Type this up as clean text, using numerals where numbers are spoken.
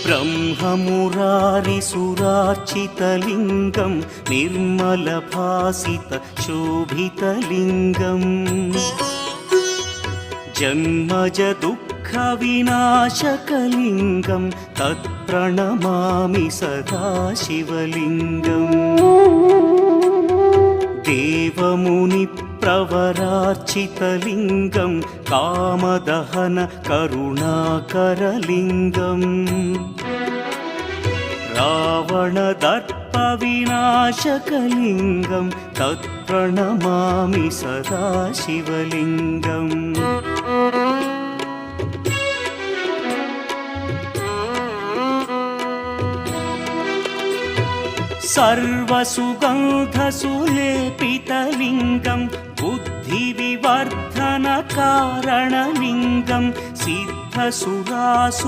ब्रह्ममुरारिसुरार्चितलिङ्गं निर्मलभासितशोभितलिङ्गम् जन्मजदुःखविनाशकलिङ्गं तत्प्रणमामि सदा शिवलिङ्गम् देवमुनिप्रवरार्चितलिङ्गं कामदहन करुणाकरलिङ्गम् रावणदर्पविनाशकलिङ्गं तत्प्रणमामि सदा शिवलिङ्गम् सर्वसुगन्धसुलेपितलिङ्गं बुद्धिविवर्धनकारणलिङ्गं सिद्धसुरासु